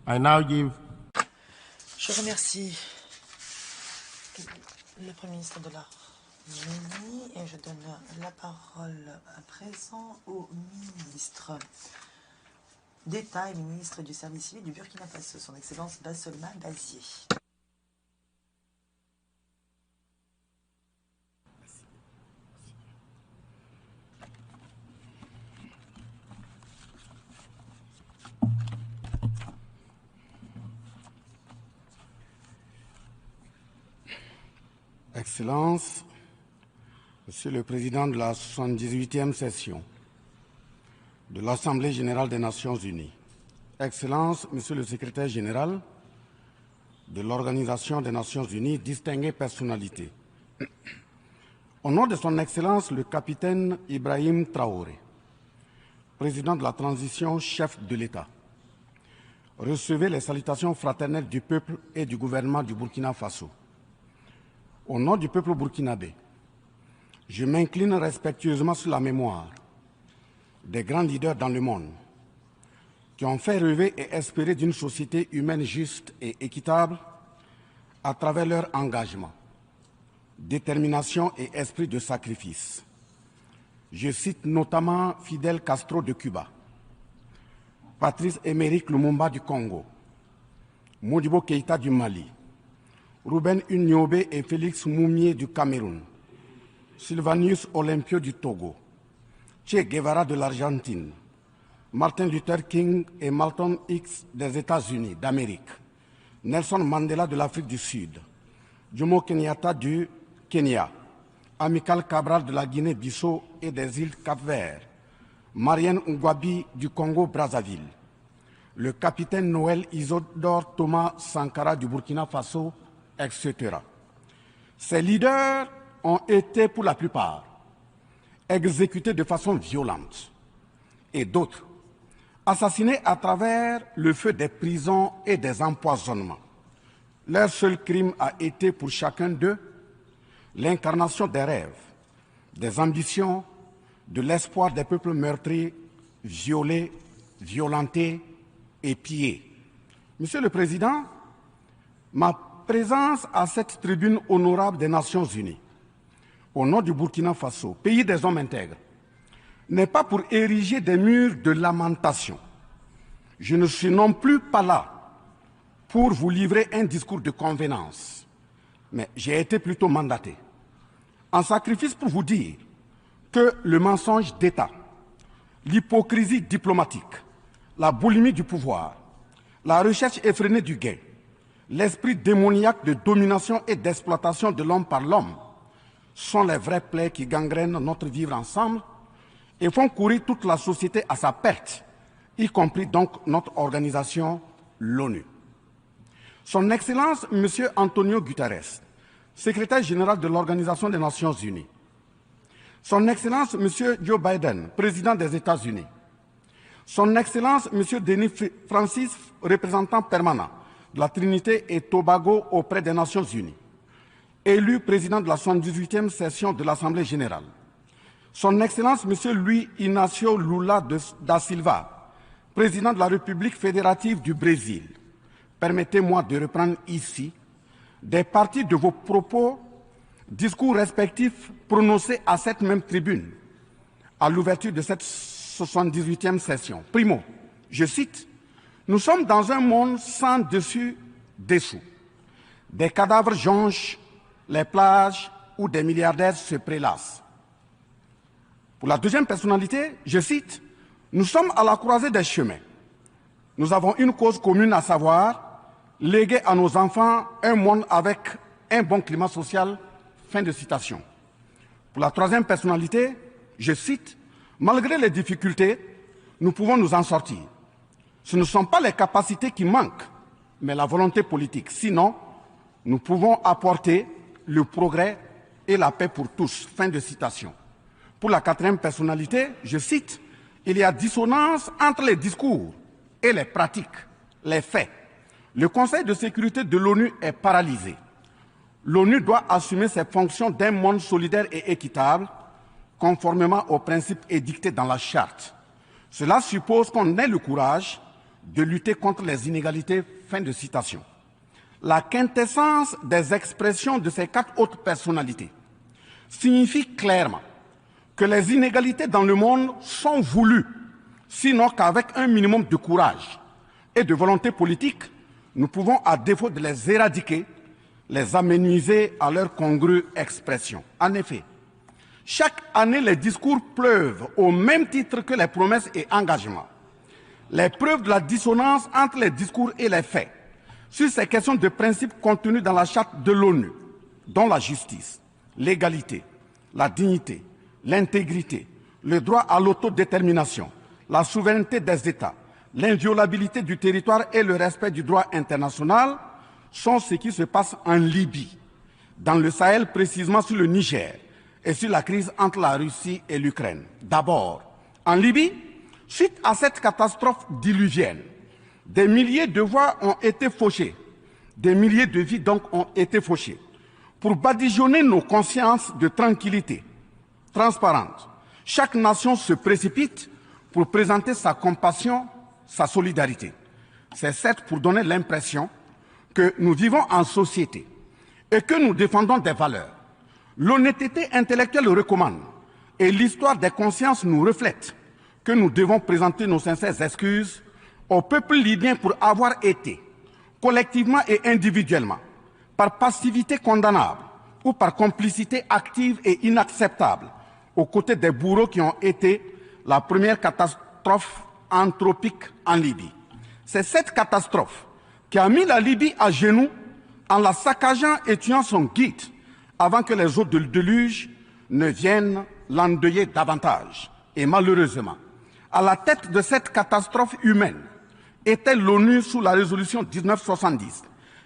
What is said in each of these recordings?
I now give. Je remercie le Premier ministre de l'Arménie et je donne la parole à présent au ministre d'État et ministre du Service civil du Burkina Faso, son Excellence Bassolma Bazié. Excellences, Monsieur le Président de la 78e session de l'Assemblée générale des Nations unies, Excellences, Monsieur le Secrétaire général de l'Organisation des Nations unies, distinguées personnalités, au nom de son Excellence le capitaine Ibrahim Traoré, président de la transition, chef de l'État, recevez les salutations fraternelles du peuple et du gouvernement du Burkina Faso. Au nom du peuple burkinabé, je m'incline respectueusement sur la mémoire des grands leaders dans le monde qui ont fait rêver et espérer d'une société humaine juste et équitable à travers leur engagement, détermination et esprit de sacrifice. Je cite notamment Fidel Castro de Cuba, Patrice Émeric Lumumba du Congo, Modibo Keïta du Mali, Ruben Unyobe et Félix Moumié du Cameroun, Sylvanus Olympio du Togo, Che Guevara de l'Argentine, Martin Luther King et Malcolm X des États-Unis d'Amérique, Nelson Mandela de l'Afrique du Sud, Jomo Kenyatta du Kenya, Amilcar Cabral de la Guinée-Bissau et des îles Cap-Vert, Marianne Ngouabi du Congo-Brazzaville, le capitaine Noël Isidore Thomas Sankara du Burkina Faso, etc. Ces leaders ont été, pour la plupart, exécutés de façon violente et d'autres assassinés à travers le feu des prisons et des empoisonnements. Leur seul crime a été pour chacun d'eux l'incarnation des rêves, des ambitions, de l'espoir des peuples meurtris, violés, violentés et pillés. Monsieur le Président, ma présence à cette tribune honorable des Nations unies, au nom du Burkina Faso, pays des hommes intègres, n'est pas pour ériger des murs de lamentation. Je ne suis non plus pas là pour vous livrer un discours de convenance, mais j'ai été plutôt mandaté en sacrifice pour vous dire que le mensonge d'État, l'hypocrisie diplomatique, la boulimie du pouvoir, la recherche effrénée du gain, l'esprit démoniaque de domination et d'exploitation de l'homme par l'homme sont les vraies plaies qui gangrènent notre vivre ensemble et font courir toute la société à sa perte, y compris donc notre organisation, l'ONU. Son Excellence, M. Antonio Guterres, secrétaire général de l'Organisation des Nations unies, Son Excellence, M. Joe Biden, président des États-Unis, Son Excellence, M. Denis Francis, représentant permanent de la Trinité et Tobago auprès des Nations unies, élu président de la 78e session de l'Assemblée générale, Son Excellence M. Luis Inácio Lula da Silva, président de la République fédérative du Brésil, permettez-moi de reprendre ici des parties de vos propos, discours respectifs prononcés à cette même tribune à l'ouverture de cette 78e session. Primo, je cite, « Nous sommes dans un monde sans dessus-dessous. Des cadavres jonchent les plages où des milliardaires se prélassent. » Pour la deuxième personnalité, je cite, « Nous sommes à la croisée des chemins. Nous avons une cause commune, à savoir léguer à nos enfants un monde avec un bon climat social. » Fin de citation. Pour la troisième personnalité, je cite, « Malgré les difficultés, nous pouvons nous en sortir. Ce ne sont pas les capacités qui manquent, mais la volonté politique. Sinon, nous pouvons apporter le progrès et la paix pour tous. » Fin de citation. Pour la quatrième personnalité, je cite, « Il y a dissonance entre les discours et les pratiques, les faits. Le Conseil de sécurité de l'ONU est paralysé. L'ONU doit assumer ses fonctions d'un monde solidaire et équitable, conformément aux principes édictés dans la Charte. Cela suppose qu'on ait le courage de lutter contre les inégalités. Fin de citation. La quintessence des expressions de ces 4 autres personnalités signifie clairement que les inégalités dans le monde sont voulues, sinon qu'avec un minimum de courage et de volonté politique, nous pouvons, à défaut de les éradiquer, les amenuiser à leur congrue expression. En effet, chaque année, les discours pleuvent au même titre que les promesses et engagements. Les preuves de la dissonance entre les discours et les faits sur ces questions de principes contenues dans la charte de l'ONU, dont la justice, l'égalité, la dignité, l'intégrité, le droit à l'autodétermination, la souveraineté des États, l'inviolabilité du territoire et le respect du droit international sont ce qui se passe en Libye, dans le Sahel, précisément sur le Niger, et sur la crise entre la Russie et l'Ukraine. D'abord, en Libye, suite à cette catastrophe diluvienne, des milliers de voix ont été fauchées, des milliers de vies donc ont été fauchées, pour badigeonner nos consciences de tranquillité transparente. Chaque nation se précipite pour présenter sa compassion, sa solidarité. C'est certes pour donner l'impression que nous vivons en société et que nous défendons des valeurs. L'honnêteté intellectuelle le recommande et l'histoire des consciences nous reflète que nous devons présenter nos sincères excuses au peuple libyen pour avoir été, collectivement et individuellement, par passivité condamnable ou par complicité active et inacceptable, aux côtés des bourreaux qui ont été la première catastrophe anthropique en Libye. C'est cette catastrophe qui a mis la Libye à genoux en la saccageant et tuant son guide avant que les eaux de déluge ne viennent l'endeuiller davantage. Et malheureusement, à la tête de cette catastrophe humaine était l'ONU sous la résolution 1970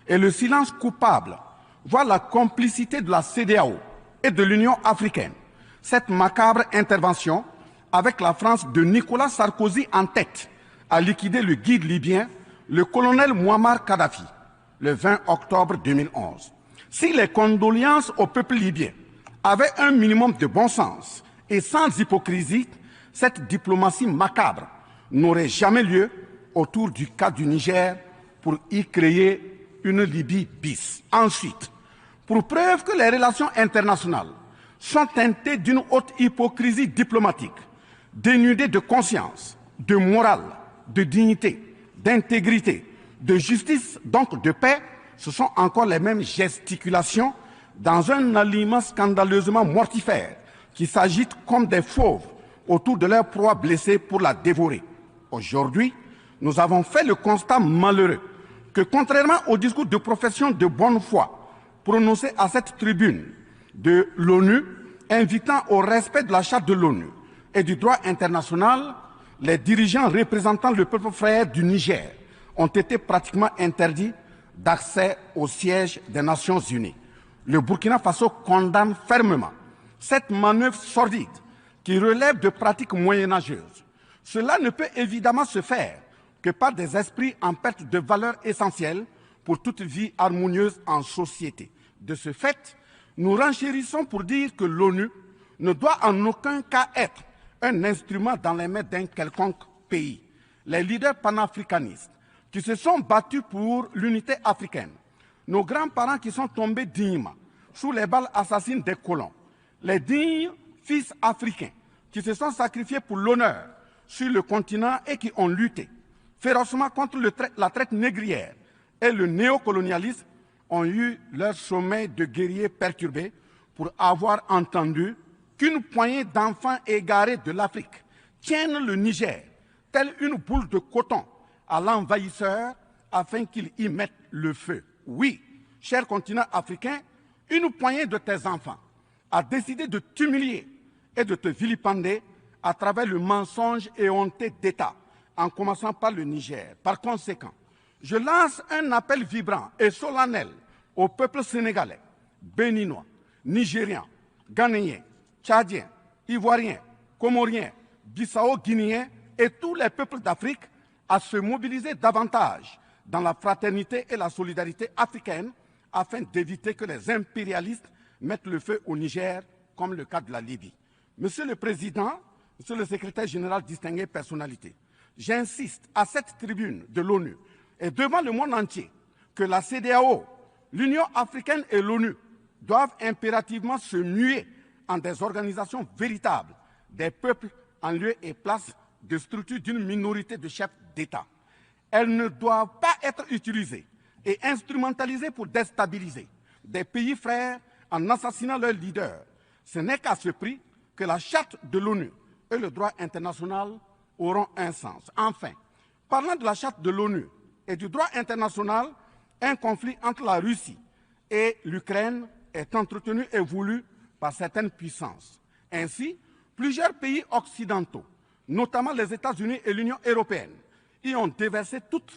et le silence coupable, voire la complicité de la CEDEAO et de l'Union africaine. Cette macabre intervention, avec la France de Nicolas Sarkozy en tête, a liquidé le guide libyen, le colonel Mouammar Kadhafi, le 20 octobre 2011. Si les condoléances au peuple libyen avaient un minimum de bon sens et sans hypocrisie, cette diplomatie macabre n'aurait jamais lieu autour du cas du Niger pour y créer une Libye bis. Ensuite, pour preuve que les relations internationales sont teintées d'une haute hypocrisie diplomatique, dénudées de conscience, de morale, de dignité, d'intégrité, de justice, donc de paix, ce sont encore les mêmes gesticulations dans un aliment scandaleusement mortifère qui s'agitent comme des fauves autour de leur proie blessée pour la dévorer. Aujourd'hui, nous avons fait le constat malheureux que, contrairement au discours de profession de bonne foi prononcé à cette tribune de l'ONU, invitant au respect de la charte de l'ONU et du droit international, les dirigeants représentant le peuple frère du Niger ont été pratiquement interdits d'accès au siège des Nations Unies. Le Burkina Faso condamne fermement cette manœuvre sordide qui relève de pratiques moyenâgeuses. Cela ne peut évidemment se faire que par des esprits en perte de valeurs essentielles pour toute vie harmonieuse en société. De ce fait, nous renchérissons pour dire que l'ONU ne doit en aucun cas être un instrument dans les mains d'un quelconque pays. Les leaders panafricanistes qui se sont battus pour l'unité africaine, nos grands-parents qui sont tombés dignement sous les balles assassines des colons, les dignes fils africains qui se sont sacrifiés pour l'honneur sur le continent et qui ont lutté férocement contre la traite négrière et le néocolonialisme ont eu leur sommeil de guerriers perturbé pour avoir entendu qu'une poignée d'enfants égarés de l'Afrique tiennent le Niger, telle une boule de coton, à l'envahisseur afin qu'il y mette le feu. Oui, cher continent africain, une poignée de tes enfants a décidé de t'humilier et de te vilipender à travers le mensonge éhonté d'État, en commençant par le Niger. Par conséquent, je lance un appel vibrant et solennel au peuple sénégalais, béninois, nigérien, ghanéen, tchadien, ivoirien, comorien, bissau-guinéen et tous les peuples d'Afrique à se mobiliser davantage dans la fraternité et la solidarité africaine afin d'éviter que les impérialistes mettent le feu au Niger, comme le cas de la Libye. Monsieur le Président, Monsieur le Secrétaire général, distinguée personnalité, J'insiste à cette tribune de l'ONU et devant le monde entier que la CEDEAO, l'Union africaine et l'ONU doivent impérativement se muer en des organisations véritables des peuples en lieu et place de structures d'une minorité de chefs d'État. Elles ne doivent pas être utilisées et instrumentalisées pour déstabiliser des pays frères en assassinant leurs leaders. Ce n'est qu'à ce prix que la charte de l'ONU et le droit international auront un sens. Enfin, parlant de la charte de l'ONU et du droit international, un conflit entre la Russie et l'Ukraine est entretenu et voulu par certaines puissances. Ainsi, plusieurs pays occidentaux, notamment les États-Unis et l'Union européenne, y ont déversé toute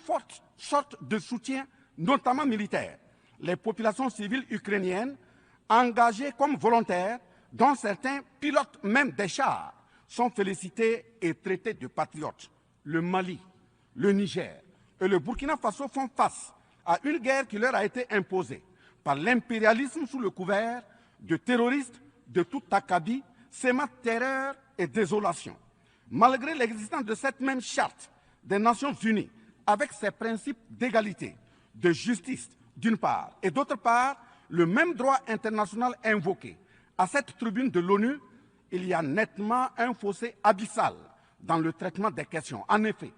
sorte de soutien, notamment militaire. Les populations civiles ukrainiennes, engagées comme volontaires, dont certains pilotent même des chars, sont félicités et traités de patriotes. Le Mali, le Niger et le Burkina Faso font face à une guerre qui leur a été imposée par l'impérialisme sous le couvert de terroristes de tout acabit, sémant terreur et désolation. Malgré l'existence de cette même charte des Nations Unies, avec ses principes d'égalité, de justice d'une part, et d'autre part, le même droit international invoqué à cette tribune de l'ONU, il y a nettement un fossé abyssal dans le traitement des questions. En effet,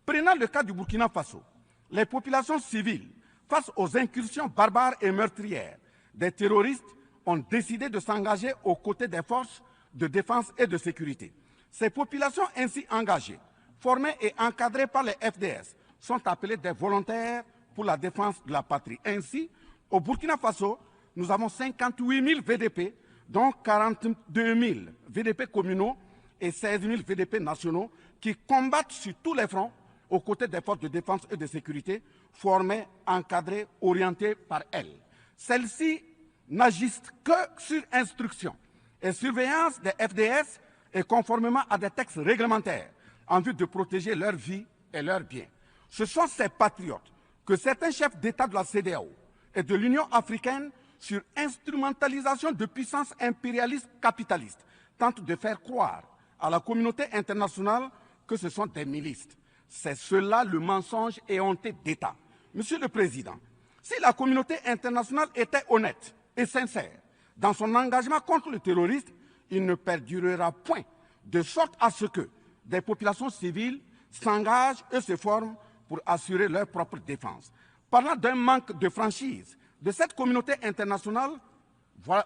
prenant le cas du Burkina Faso, les populations civiles, face aux incursions barbares et meurtrières des terroristes, ont décidé de s'engager aux côtés des forces de défense et de sécurité. Ces populations ainsi engagées, formées et encadrées par les FDS, sont appelées des volontaires pour la défense de la patrie. Ainsi, au Burkina Faso, nous avons 58 000 VDP, dont 42 000 VDP communaux et 16 000 VDP nationaux, qui combattent sur tous les fronts aux côtés des forces de défense et de sécurité, formées, encadrées, orientées par elles. Celles-ci n'agissent que sur instruction et surveillance des FDS et conformément à des textes réglementaires en vue de protéger leur vie et leurs biens. Ce sont ces patriotes que certains chefs d'État de la CEDEAO et de l'Union africaine, sur instrumentalisation de puissances impérialistes capitalistes, tentent de faire croire à la communauté internationale que ce sont des milices. C'est cela le mensonge éhonté d'État. Monsieur le Président, si la communauté internationale était honnête et sincère dans son engagement contre le terrorisme, il ne perdurera point, de sorte à ce que des populations civiles s'engagent et se forment pour assurer leur propre défense. Parlant d'un manque de franchise de cette communauté internationale,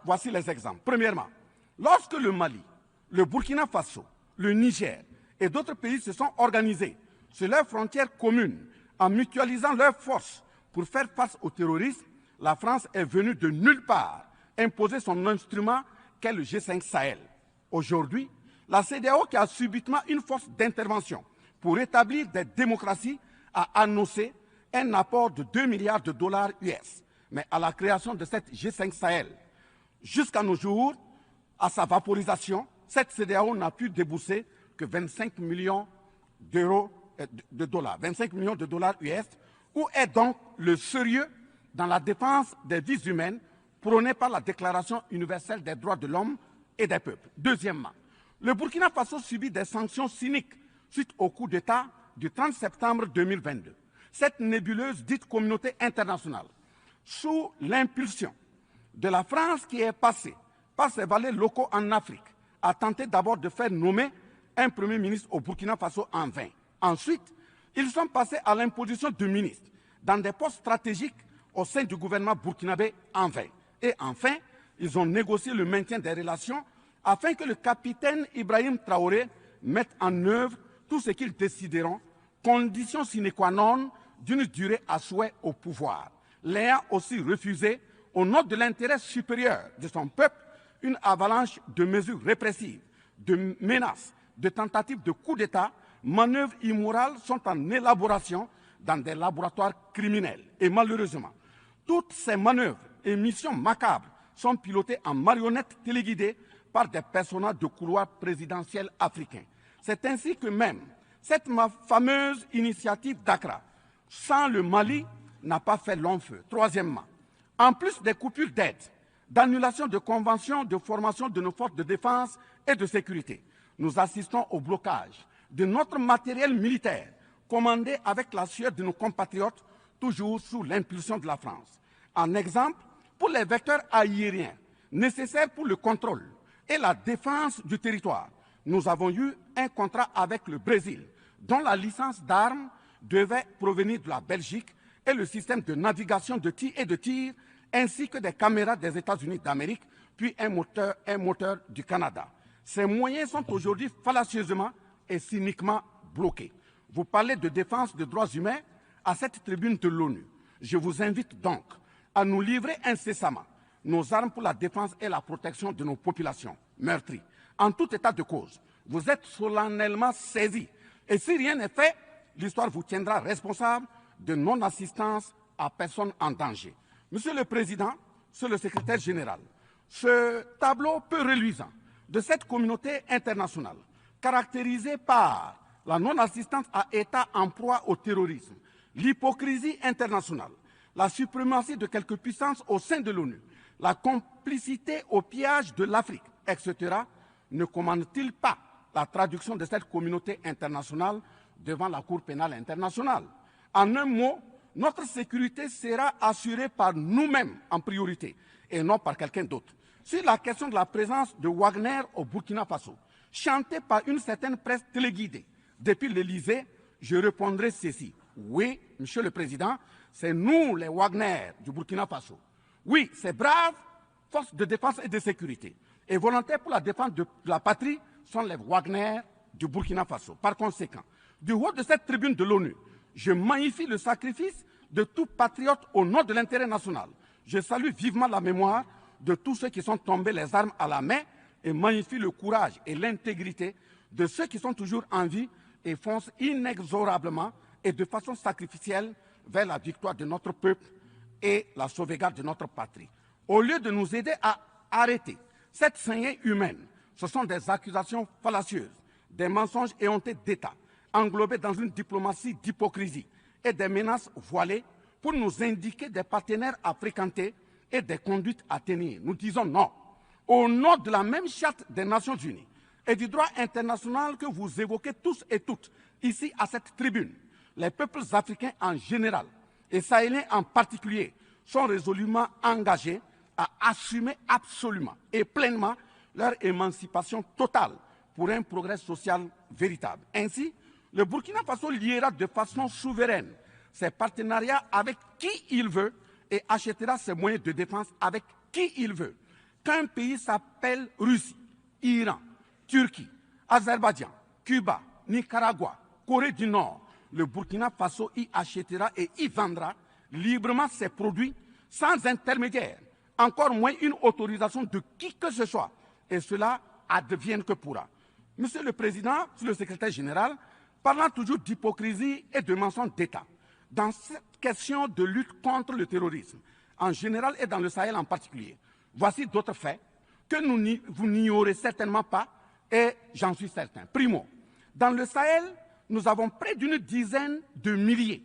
voici les exemples. Premièrement, lorsque le Mali, le Burkina Faso, le Niger et d'autres pays se sont organisés sur leurs frontières communes en mutualisant leurs forces pour faire face au terrorisme, la France est venue de nulle part imposer son instrument qu'est le G5 Sahel. Aujourd'hui, la CEDEAO, qui a subitement une force d'intervention pour établir des démocraties, a annoncé un apport de 2 milliards de dollars US. Mais à la création de cette G5 Sahel, jusqu'à nos jours, à sa vaporisation, cette CEDEAO n'a pu débourser que 25 millions de dollars, 25 millions de dollars US. Où est donc le sérieux dans la défense des vies humaines prônée par la Déclaration universelle des droits de l'homme et des peuples? Deuxièmement, le Burkina Faso subit des sanctions cyniques suite au coup d'État du 30 septembre 2022. Cette nébuleuse dite communauté internationale, sous l'impulsion de la France qui est passée par ses valets locaux en Afrique, a tenté d'abord de faire nommer un Premier ministre au Burkina Faso en vain. Ensuite, ils sont passés à l'imposition de ministres dans des postes stratégiques au sein du gouvernement burkinabé en vain. Et enfin, ils ont négocié le maintien des relations afin que le capitaine Ibrahim Traoré mette en œuvre tout ce qu'ils décideront, condition sine qua non d'une durée à souhait au pouvoir. L'ayant aussi refusé, au nom de l'intérêt supérieur de son peuple, une avalanche de mesures répressives, de menaces, de tentatives de coup d'État, manœuvres immorales sont en élaboration dans des laboratoires criminels. Et malheureusement, toutes ces manœuvres et missions macabres sont pilotées en marionnettes téléguidées par des personnages de couloir présidentiel africains. C'est ainsi que même cette fameuse initiative d'Accra, sans le Mali, n'a pas fait long feu. Troisièmement, en plus des coupures d'aide, d'annulation de conventions de formation de nos forces de défense et de sécurité, nous assistons au blocage de notre matériel militaire, commandé avec la sueur de nos compatriotes, toujours sous l'impulsion de la France. En exemple, pour les vecteurs aériens nécessaires pour le contrôle et la défense du territoire, nous avons eu un contrat avec le Brésil, dont la licence d'armes devait provenir de la Belgique et le système de navigation de tir, ainsi que des caméras des États-Unis d'Amérique, puis un moteur du Canada. Ces moyens sont aujourd'hui fallacieusement et cyniquement bloqués. Vous parlez de défense des droits humains à cette tribune de l'ONU. Je vous invite donc à nous livrer incessamment nos armes pour la défense et la protection de nos populations meurtries. En tout état de cause, vous êtes solennellement saisis. Et si rien n'est fait, l'histoire vous tiendra responsable de non-assistance à personne en danger. Monsieur le Président, Monsieur le Secrétaire général, ce tableau peu reluisant de cette communauté internationale, caractérisée par la non-assistance à États en proie au terrorisme, l'hypocrisie internationale, la suprématie de quelques puissances au sein de l'ONU, la complicité au pillage de l'Afrique, etc., ne commande-t-il pas la traduction de cette communauté internationale devant la Cour pénale internationale? En un mot, notre sécurité sera assurée par nous-mêmes en priorité et non par quelqu'un d'autre. Sur la question de la présence de Wagner au Burkina Faso, chantée par une certaine presse téléguidée depuis l'Élysée, je répondrai ceci. Oui, Monsieur le Président, c'est nous les Wagner du Burkina Faso. Oui, ces braves forces de défense et de sécurité et volontaires pour la défense de la patrie sont les Wagner du Burkina Faso. Par conséquent, du haut de cette tribune de l'ONU, je magnifie le sacrifice de tout patriote au nom de l'intérêt national. Je salue vivement la mémoire de tous ceux qui sont tombés les armes à la main et magnifie le courage et l'intégrité de ceux qui sont toujours en vie et foncent inexorablement et de façon sacrificielle vers la victoire de notre peuple et la sauvegarde de notre patrie. Au lieu de nous aider à arrêter cette saignée humaine, ce sont des accusations fallacieuses, des mensonges éhontés d'État, englobés dans une diplomatie d'hypocrisie et des menaces voilées pour nous indiquer des partenaires à fréquenter et des conduites à tenir. Nous disons non. Au nom de la même charte des Nations Unies et du droit international que vous évoquez tous et toutes ici à cette tribune, les peuples africains en général et sahéliens en particulier sont résolument engagés à assumer absolument et pleinement leur émancipation totale pour un progrès social véritable. Ainsi, le Burkina Faso liera de façon souveraine ses partenariats avec qui il veut et achètera ses moyens de défense avec qui il veut. Qu'un pays s'appelle Russie, Iran, Turquie, Azerbaïdjan, Cuba, Nicaragua, Corée du Nord, le Burkina Faso y achètera et y vendra librement ses produits sans intermédiaire, encore moins une autorisation de qui que ce soit. Et cela advienne que pourra. Monsieur le Président, Monsieur le Secrétaire général, parlant toujours d'hypocrisie et de mensonges d'État, dans cette question de lutte contre le terrorisme, en général et dans le Sahel en particulier, voici d'autres faits que vous n'ignorez certainement pas et j'en suis certain. Primo, dans le Sahel, nous avons près d'une dizaine de milliers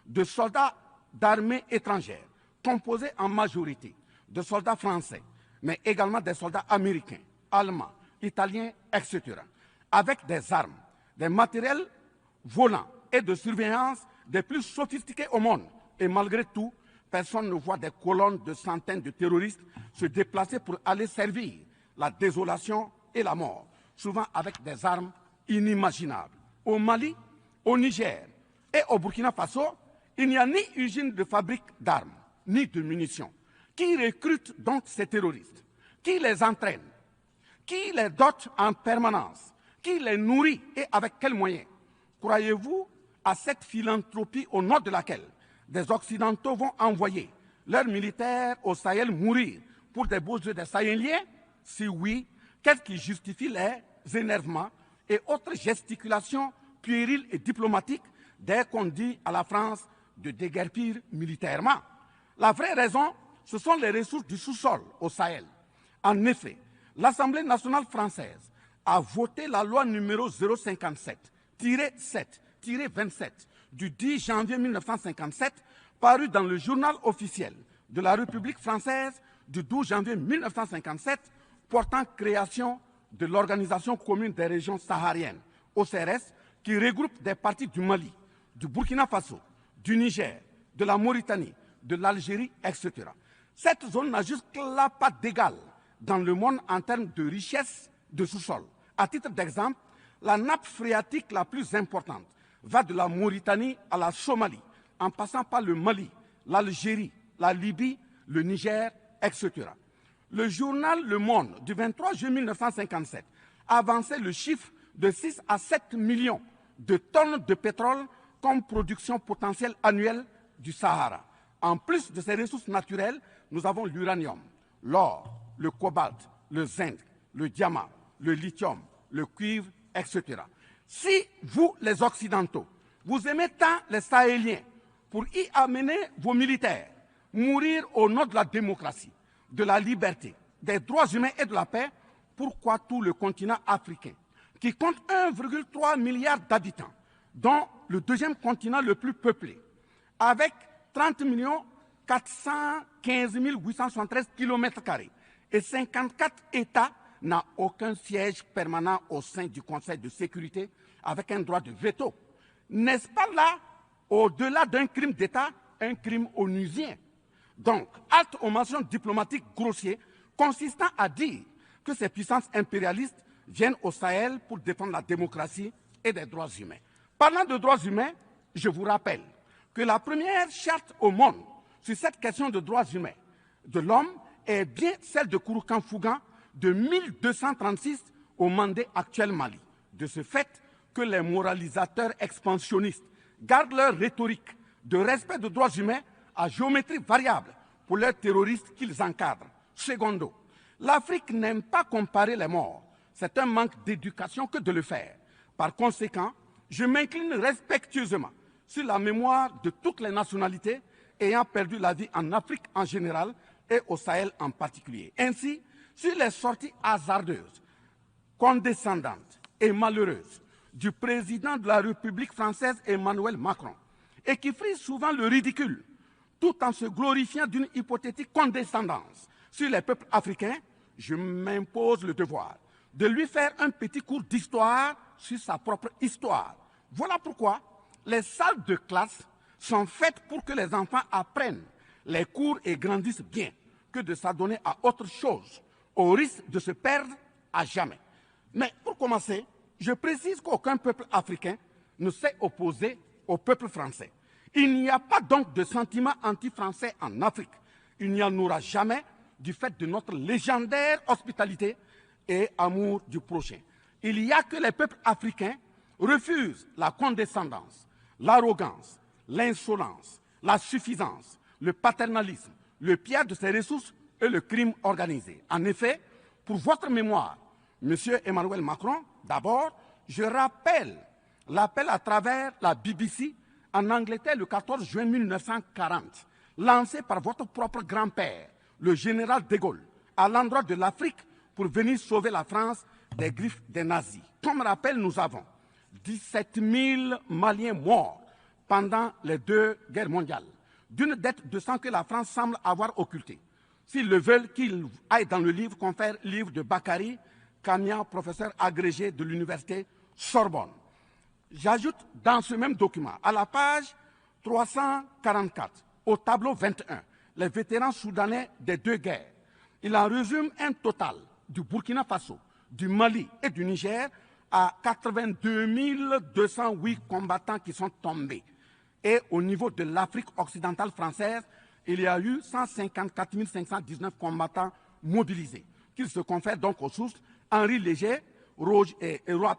de soldats d'armées étrangères, composés en majorité de soldats français, mais également des soldats américains, allemands, italiens, etc., avec des armes, des matériels volants et de surveillance des plus sophistiqués au monde. Et malgré tout, personne ne voit des colonnes de centaines de terroristes se déplacer pour aller servir la désolation et la mort, souvent avec des armes inimaginables. Au Mali, au Niger et au Burkina Faso, il n'y a ni usine de fabrique d'armes, ni de munitions. Qui recrute donc ces terroristes? Qui les entraîne? Qui les dote en permanence? Qui les nourrit et avec quels moyens? Croyez-vous à cette philanthropie au nom de laquelle des Occidentaux vont envoyer leurs militaires au Sahel mourir pour des beaux yeux des Sahéliens? Si oui, qu'est-ce qui justifie les énervements et autres gesticulations puériles et diplomatiques dès qu'on dit à la France de déguerpir militairement? La vraie raison, ce sont les ressources du sous-sol au Sahel. En effet, l'Assemblée nationale française a voté la loi numéro 057-7-27 du 10 janvier 1957, parue dans le journal officiel de la République française du 12 janvier 1957, portant création de l'Organisation commune des régions sahariennes, OCRS, qui regroupe des parties du Mali, du Burkina Faso, du Niger, de la Mauritanie, de l'Algérie, etc. Cette zone n'a jusque-là pas d'égal dans le monde en termes de richesse de sous-sol. À titre d'exemple, la nappe phréatique la plus importante va de la Mauritanie à la Somalie, en passant par le Mali, l'Algérie, la Libye, le Niger, etc. Le journal Le Monde du 23 juin 1957 avançait le chiffre de 6 à 7 millions de tonnes de pétrole comme production potentielle annuelle du Sahara. En plus de ces ressources naturelles, nous avons l'uranium, l'or, le cobalt, le zinc, le diamant, le lithium, le cuivre, etc. Si vous, les Occidentaux, vous aimez tant les Sahéliens pour y amener vos militaires, mourir au nom de la démocratie, de la liberté, des droits humains et de la paix, pourquoi tout le continent africain, qui compte 1,3 milliard d'habitants, dont le deuxième continent le plus peuplé, avec 30 415 873 km² et 54 États, n'a aucun siège permanent au sein du Conseil de sécurité avec un droit de veto. N'est-ce pas là, au-delà d'un crime d'État, un crime onusien? Donc, halte aux mentions diplomatiques grossiers consistant à dire que ces puissances impérialistes viennent au Sahel pour défendre la démocratie et des droits humains. Parlant de droits humains, je vous rappelle que la première charte au monde sur cette question de droits humains de l'homme est bien celle de Kouroukan-Fougan de 1236 au Mandé actuel Mali. De ce fait que les moralisateurs expansionnistes gardent leur rhétorique de respect des droits humains à géométrie variable pour leurs terroristes qu'ils encadrent. Secondo, l'Afrique n'aime pas comparer les morts. C'est un manque d'éducation que de le faire. Par conséquent, je m'incline respectueusement sur la mémoire de toutes les nationalités ayant perdu la vie en Afrique en général et au Sahel en particulier. Ainsi, sur les sorties hasardeuses, condescendantes et malheureuses du président de la République française Emmanuel Macron, et qui frise souvent le ridicule, tout en se glorifiant d'une hypothétique condescendance sur les peuples africains, je m'impose le devoir de lui faire un petit cours d'histoire sur sa propre histoire. Voilà pourquoi les salles de classe sont faites pour que les enfants apprennent les cours et grandissent bien, que de s'adonner à autre chose, au risque de se perdre à jamais. Mais pour commencer, je précise qu'aucun peuple africain ne s'est opposé au peuple français. Il n'y a pas donc de sentiment anti-français en Afrique. Il n'y en aura jamais du fait de notre légendaire hospitalité et amour du prochain. Il y a que les peuples africains refusent la condescendance, l'arrogance, l'insolence, la suffisance, le paternalisme, le pillage de ses ressources et le crime organisé. En effet, pour votre mémoire, M. Emmanuel Macron, d'abord, je rappelle l'appel à travers la BBC en Angleterre le 14 juin 1940, lancé par votre propre grand-père, le général de Gaulle, à l'endroit de l'Afrique pour venir sauver la France des griffes des nazis. Comme rappel, nous avons 17 000 Maliens morts pendant les 2 guerres mondiales, d'une dette de sang que la France semble avoir occultée. S'ils le veulent, qu'ils aillent dans le livre, confère livre de Bakary Kamia, professeur agrégé de l'université Sorbonne. J'ajoute dans ce même document, à la page 344, au tableau 21, les vétérans soudanais des 2 guerres. Il en résume un total du Burkina Faso, du Mali et du Niger à 82 208 combattants qui sont tombés. Et au niveau de l'Afrique occidentale française, il y a eu 154 519 combattants mobilisés, qu'ils se confèrent donc aux sources Henri Léger,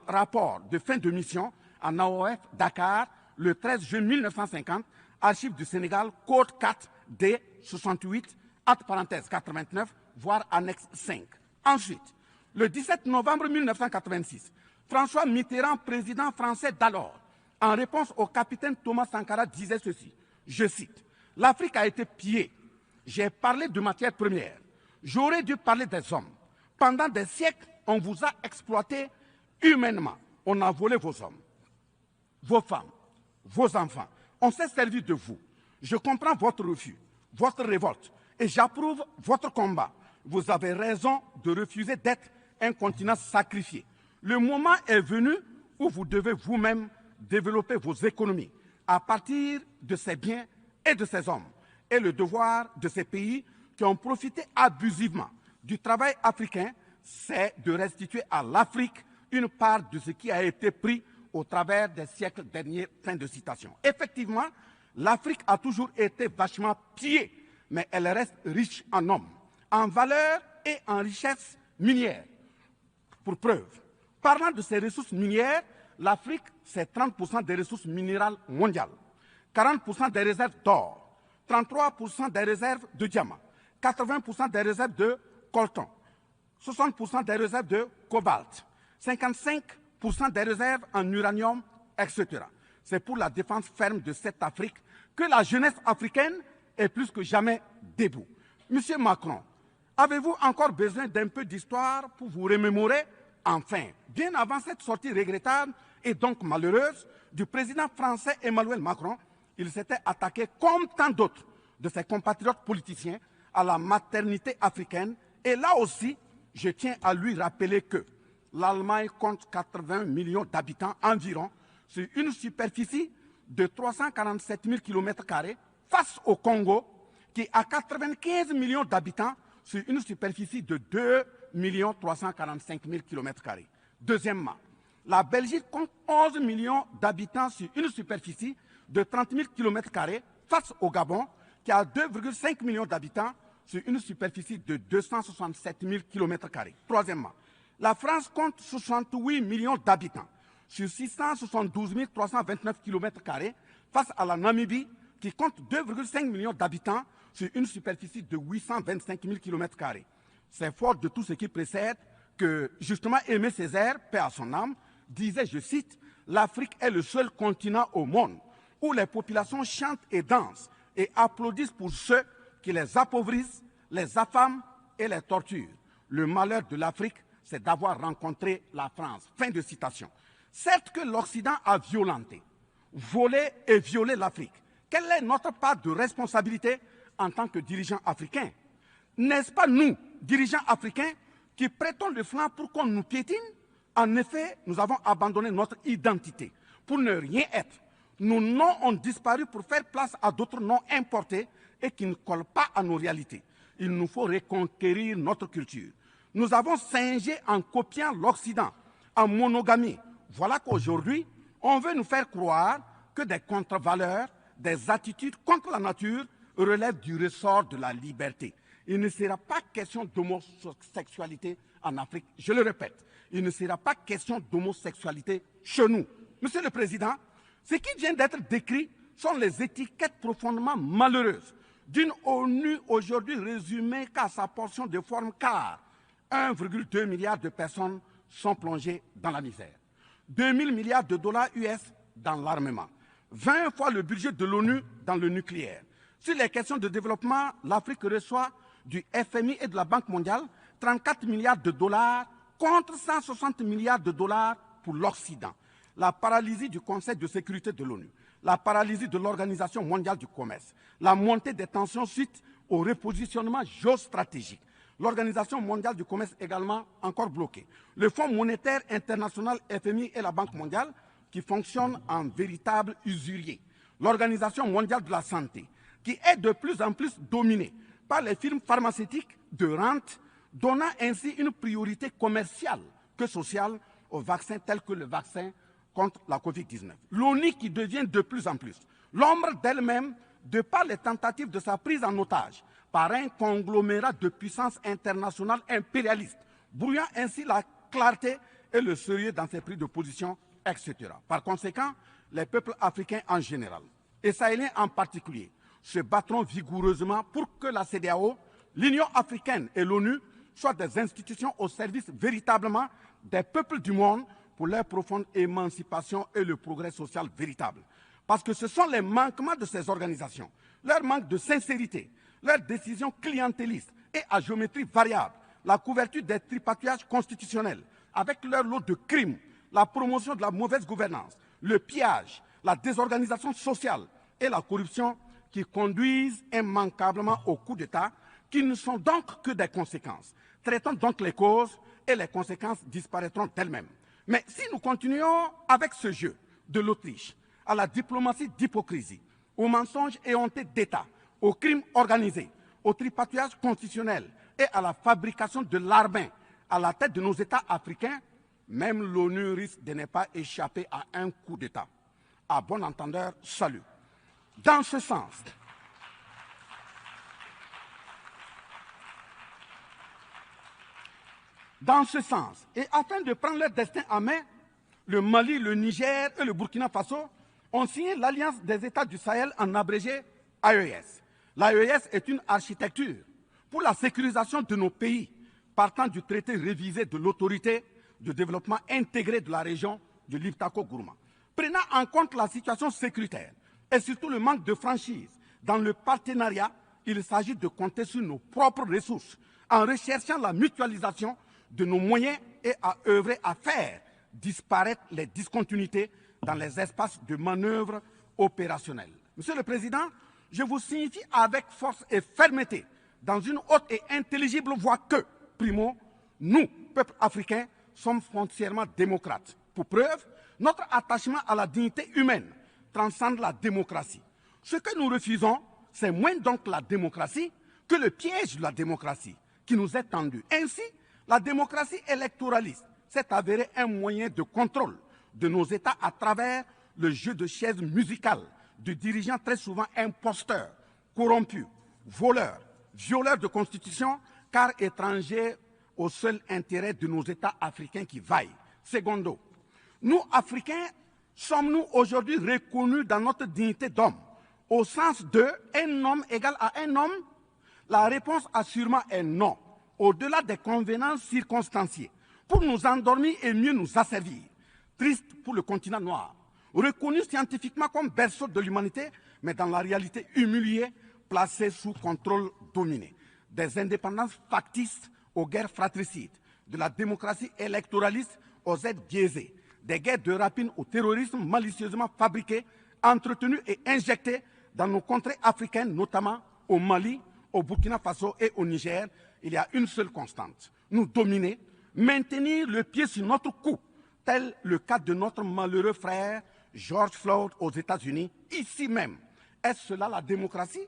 rapport de fin de mission en AOF Dakar, le 13 juin 1950, archives du Sénégal, code 4 D 68, acte parenthèse 89, voire annexe 5. Ensuite, le 17 novembre 1986, François Mitterrand, président français d'alors, en réponse au capitaine Thomas Sankara, disait ceci, je cite, « L'Afrique a été pillée. J'ai parlé de matières premières. J'aurais dû parler des hommes. Pendant des siècles, on vous a exploité humainement. On a volé vos hommes, vos femmes, vos enfants. On s'est servi de vous. Je comprends votre refus, votre révolte, et j'approuve votre combat. Vous avez raison de refuser d'être un continent sacrifié. Le moment est venu où vous devez vous-même développer vos économies à partir de ces biens et de ces hommes, et le devoir de ces pays qui ont profité abusivement du travail africain, c'est de restituer à l'Afrique une part de ce qui a été pris au travers des siècles derniers. Fin de citation. Effectivement, l'Afrique a toujours été vachement pillée, mais elle reste riche en hommes, en valeur et en richesse minière. Pour preuve, parlant de ces ressources minières, l'Afrique, c'est 30% des ressources minérales mondiales, 40% des réserves d'or, 33% des réserves de diamants, 80% des réserves de coltan, 60% des réserves de cobalt, 55% des réserves en uranium, etc. C'est pour la défense ferme de cette Afrique que la jeunesse africaine est plus que jamais debout. Monsieur Macron, avez-vous encore besoin d'un peu d'histoire pour vous remémorer? Enfin, bien avant cette sortie regrettable et donc malheureuse du président français Emmanuel Macron, il s'était attaqué, comme tant d'autres de ses compatriotes politiciens, à la maternité africaine. Et là aussi, je tiens à lui rappeler que l'Allemagne compte 80 millions d'habitants environ sur une superficie de 347 000 km² face au Congo, qui a 95 millions d'habitants sur une superficie de 2 345 000 km². Deuxièmement, la Belgique compte 11 millions d'habitants sur une superficie de 30 000 km² face au Gabon, qui a 2,5 millions d'habitants sur une superficie de 267 000 km². Troisièmement, la France compte 68 millions d'habitants sur 672 329 km² face à la Namibie, qui compte 2,5 millions d'habitants sur une superficie de 825 000 km². C'est fort de tout ce qui précède que, justement, Aimé Césaire, paix à son âme, disait, je cite, « L'Afrique est le seul continent au monde où les populations chantent et dansent et applaudissent pour ceux qui les appauvrissent, les affament et les torturent. Le malheur de l'Afrique, c'est d'avoir rencontré la France. » Fin de citation. Certes que l'Occident a violenté, volé et violé l'Afrique. Quelle est notre part de responsabilité en tant que dirigeants africains? N'est-ce pas nous, dirigeants africains, qui prêtons le flanc pour qu'on nous piétine? En effet, nous avons abandonné notre identité pour ne rien être. Nos noms ont disparu pour faire place à d'autres noms importés et qui ne collent pas à nos réalités. Il nous faut reconquérir notre culture. Nous avons singé en copiant l'Occident, en monogamie. Voilà qu'aujourd'hui, on veut nous faire croire que des contre-valeurs, des attitudes contre la nature relèvent du ressort de la liberté. Il ne sera pas question d'homosexualité en Afrique, je le répète. Il ne sera pas question d'homosexualité chez nous. Monsieur le Président, ce qui vient d'être décrit sont les étiquettes profondément malheureuses d'une ONU aujourd'hui résumée qu'à sa portion de forme, car 1,2 milliard de personnes sont plongées dans la misère. 2 000 milliards de dollars US dans l'armement. 20 fois le budget de l'ONU dans le nucléaire. Sur les questions de développement, l'Afrique reçoit du FMI et de la Banque mondiale 34 milliards de dollars contre 160 milliards de dollars pour l'Occident. La paralysie du Conseil de sécurité de l'ONU, la paralysie de l'Organisation mondiale du commerce, la montée des tensions suite au repositionnement géostratégique. L'Organisation mondiale du commerce également encore bloquée. Le Fonds monétaire international FMI et la Banque mondiale qui fonctionnent en véritable usurier. L'Organisation mondiale de la santé qui est de plus en plus dominée par les firmes pharmaceutiques de rente, donnant ainsi une priorité commerciale que sociale aux vaccins tels que le vaccin contre la Covid-19. L'ONU qui devient de plus en plus l'ombre d'elle-même de par les tentatives de sa prise en otage par un conglomérat de puissances internationales impérialistes, brouillant ainsi la clarté et le sérieux dans ses prises de position, etc. Par conséquent, les peuples africains en général, et sahéliens en particulier, se battront vigoureusement pour que la CEDEAO, l'Union africaine et l'ONU soient des institutions au service véritablement des peuples du monde pour leur profonde émancipation et le progrès social véritable. Parce que ce sont les manquements de ces organisations, leur manque de sincérité, leurs décisions clientélistes et à géométrie variable, la couverture des tripatouillages constitutionnels avec leur lot de crimes, la promotion de la mauvaise gouvernance, le pillage, la désorganisation sociale et la corruption qui conduisent immanquablement au coup d'État, qui ne sont donc que des conséquences. Traitons donc les causes et les conséquences disparaîtront d'elles-mêmes. Mais si nous continuons avec ce jeu de l'Autriche, à la diplomatie d'hypocrisie, aux mensonges éhontés d'État, aux crimes organisés, au tripatouillage constitutionnel et à la fabrication de l'armée à la tête de nos États africains, même l'ONU risque de ne pas échapper à un coup d'État. À bon entendeur, salut. Dans ce sens, et afin de prendre leur destin en main, le Mali, le Niger et le Burkina Faso ont signé l'Alliance des États du Sahel, en abrégé AES. L'AES est une architecture pour la sécurisation de nos pays, partant du traité révisé de l'autorité de développement intégré de la région de l'Iptako-Gourma. Prenant en compte la situation sécuritaire et surtout le manque de franchise dans le partenariat, il s'agit de compter sur nos propres ressources en recherchant la mutualisation de nos moyens et à œuvrer à faire disparaître les discontinuités dans les espaces de manœuvre opérationnels. Monsieur le Président, je vous signifie avec force et fermeté, dans une haute et intelligible voix que, primo, nous, peuple africain, sommes foncièrement démocrates. Pour preuve, notre attachement à la dignité humaine transcende la démocratie. Ce que nous refusons, c'est moins donc la démocratie que le piège de la démocratie qui nous est tendu. Ainsi, la démocratie électoraliste s'est avérée un moyen de contrôle de nos États à travers le jeu de chaises musicales de dirigeants très souvent imposteurs, corrompus, voleurs, violeurs de constitution, car étrangers au seul intérêt de nos États africains qui vaillent. Secondo, nous, Africains, sommes-nous aujourd'hui reconnus dans notre dignité d'homme, au sens de un homme égal à un homme? La réponse assurément est non, au-delà des convenances circonstanciées, pour nous endormir et mieux nous asservir. Triste pour le continent noir, reconnu scientifiquement comme berceau de l'humanité, mais dans la réalité humilié, placé sous contrôle dominé. Des indépendances factices aux guerres fratricides, de la démocratie électoraliste aux aides biaisées, des guerres de rapine au terrorisme malicieusement fabriquées, entretenues et injectées dans nos contrées africaines, notamment au Mali, au Burkina Faso et au Niger. Il y a une seule constante: nous dominer, maintenir le pied sur notre cou, tel le cas de notre malheureux frère George Floyd aux États-Unis, ici même. Est-ce cela la démocratie?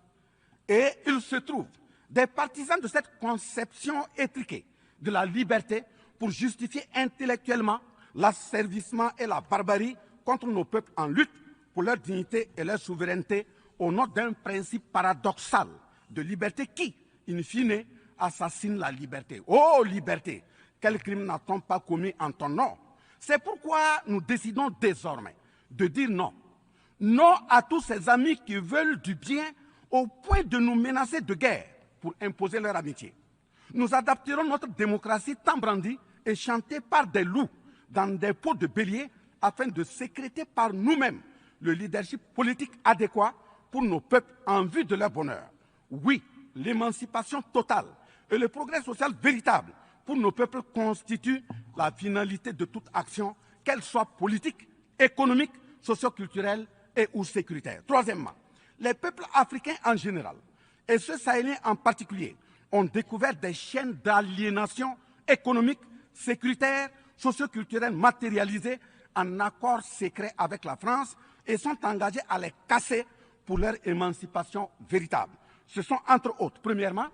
Et il se trouve des partisans de cette conception étriquée de la liberté pour justifier intellectuellement l'asservissement et la barbarie contre nos peuples en lutte pour leur dignité et leur souveraineté au nom d'un principe paradoxal de liberté qui, in fine, assassine la liberté. Oh liberté, quel crime n'a-t-on pas commis en ton nom? C'est pourquoi nous décidons désormais de dire non. Non à tous ces amis qui veulent du bien au point de nous menacer de guerre pour imposer leur amitié. Nous adapterons notre démocratie tant brandie et chantée par des loups dans des pots de bélier afin de sécréter par nous-mêmes le leadership politique adéquat pour nos peuples en vue de leur bonheur. Oui, l'émancipation totale et le progrès social véritable pour nos peuples constituent la finalité de toute action, qu'elle soit politique, économique, socio-culturelle et ou sécuritaire. Troisièmement, les peuples africains en général, et ceux sahéliens en particulier, ont découvert des chaînes d'aliénation économique, sécuritaire, socio-culturelle matérialisées en accord secret avec la France et sont engagés à les casser pour leur émancipation véritable. Ce sont entre autres, premièrement,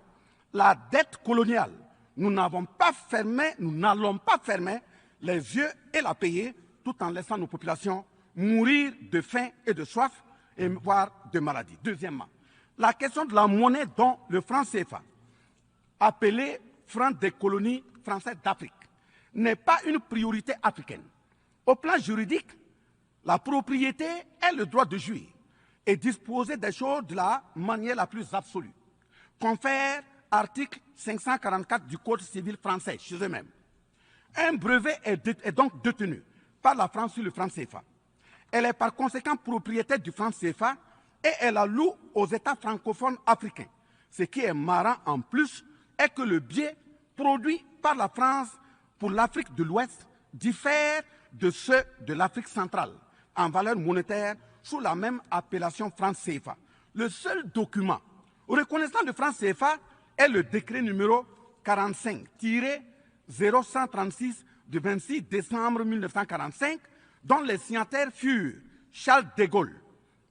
la dette coloniale. Nous n'allons pas fermer les yeux et la payer tout en laissant nos populations mourir de faim et de soif et voire de maladie. Deuxièmement, la question de la monnaie dont le franc CFA, appelé franc des colonies françaises d'Afrique, n'est pas une priorité africaine. Au plan juridique, la propriété est le droit de jouir et disposer des choses de la manière la plus absolue. Confère article 544 du Code civil français chez eux-mêmes. Un brevet est donc détenu par la France sur le franc CFA. Elle est par conséquent propriétaire du franc CFA et elle la loue aux États francophones africains. Ce qui est marrant en plus est que le billet produit par la France pour l'Afrique de l'Ouest diffère de ceux de l'Afrique centrale en valeur monétaire sous la même appellation franc CFA. Le seul document reconnaissant le franc CFA est le décret numéro 45-0136 du 26 décembre 1945, dont les signataires furent Charles de Gaulle,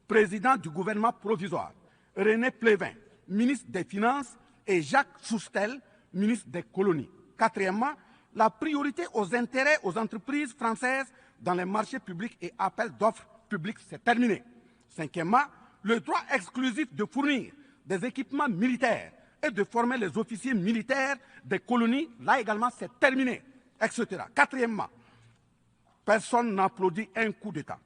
président du gouvernement provisoire, René Pleven, ministre des Finances, et Jacques Soustel, ministre des Colonies. Quatrièmement, la priorité aux intérêts aux entreprises françaises dans les marchés publics et appels d'offres publics, c'est terminé. Cinquièmement, le droit exclusif de fournir des équipements militaires et de former les officiers militaires des colonies, là également, c'est terminé, etc. Quatrièmement, personne n'applaudit un coup d'État.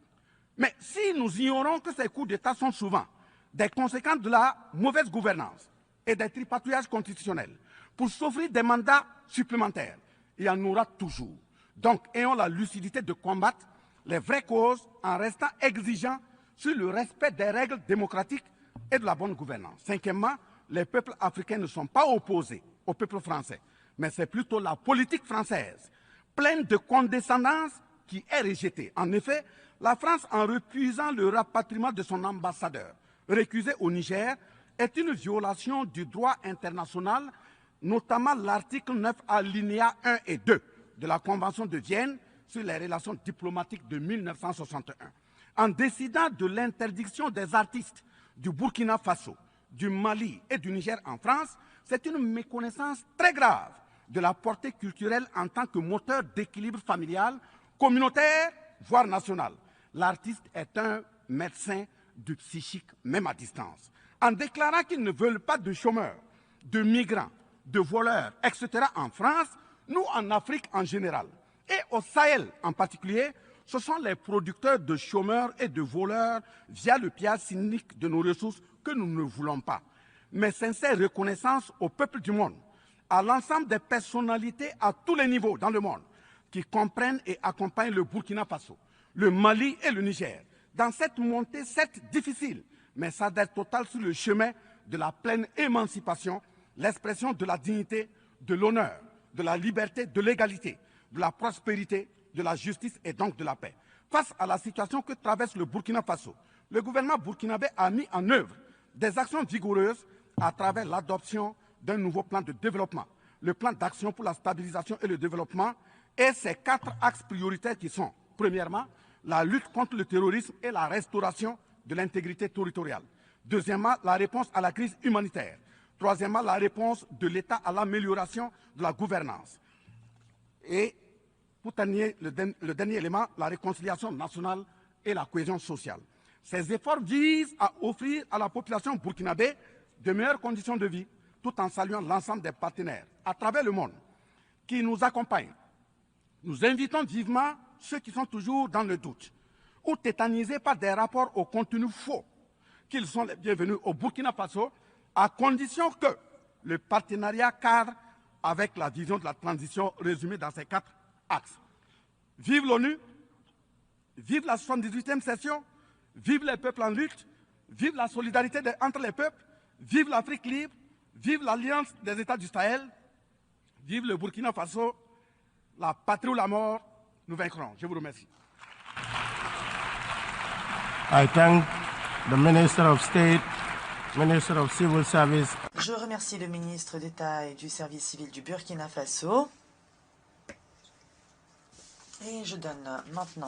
Mais si nous ignorons que ces coups d'État sont souvent des conséquences de la mauvaise gouvernance et des tripatouillages constitutionnels pour s'offrir des mandats supplémentaires, il y en aura toujours. Donc, ayons la lucidité de combattre les vraies causes en restant exigeants sur le respect des règles démocratiques et de la bonne gouvernance. Cinquièmement, les peuples africains ne sont pas opposés au peuple français, mais c'est plutôt la politique française, pleine de condescendance, qui est rejetée. En effet, la France, en refusant le rapatriement de son ambassadeur récusé au Niger, est une violation du droit international, notamment l'article 9 alinéa 1 et 2 de la Convention de Vienne sur les relations diplomatiques de 1961. En décidant de l'interdiction des artistes du Burkina Faso, du Mali et du Niger en France, c'est une méconnaissance très grave de la portée culturelle en tant que moteur d'équilibre familial, communautaire, voire national. L'artiste est un médecin du psychique, même à distance. En déclarant qu'ils ne veulent pas de chômeurs, de migrants, de voleurs, etc. en France, nous en Afrique en général, et au Sahel en particulier, ce sont les producteurs de chômeurs et de voleurs via le pillage cynique de nos ressources que nous ne voulons pas. Mais sincère reconnaissance au peuple du monde, à l'ensemble des personnalités à tous les niveaux dans le monde qui comprennent et accompagnent le Burkina Faso, le Mali et le Niger dans cette montée, certes difficile, mais s'adresse totale sur le chemin de la pleine émancipation, l'expression de la dignité, de l'honneur, de la liberté, de l'égalité, de la prospérité, de la justice et donc de la paix. Face à la situation que traverse le Burkina Faso, le gouvernement burkinabé a mis en œuvre des actions vigoureuses à travers l'adoption d'un nouveau plan de développement, le plan d'action pour la stabilisation et le développement, et ses 4 axes prioritaires qui sont, premièrement, la lutte contre le terrorisme et la restauration de l'intégrité territoriale. Deuxièmement, la réponse à la crise humanitaire. Troisièmement, la réponse de l'État à l'amélioration de la gouvernance. Et pour terminer, le dernier élément, la réconciliation nationale et la cohésion sociale. Ces efforts visent à offrir à la population burkinabé de meilleures conditions de vie, tout en saluant l'ensemble des partenaires à travers le monde qui nous accompagnent. Nous invitons vivement ceux qui sont toujours dans le doute ou tétanisés par des rapports au contenu faux qu'ils sont les bienvenus au Burkina Faso, à condition que le partenariat cadre avec la vision de la transition résumée dans ces 4 axes. Vive l'ONU, vive la 78e session, vive les peuples en lutte, vive la solidarité entre les peuples, vive l'Afrique libre, vive l'Alliance des États du Sahel, vive le Burkina Faso, la patrie ou la mort, nous vaincrons. Je vous remercie. I thank the Minister of State, Minister of Civil Service. Je remercie le ministre d'État et du service civil du Burkina Faso. Et je donne maintenant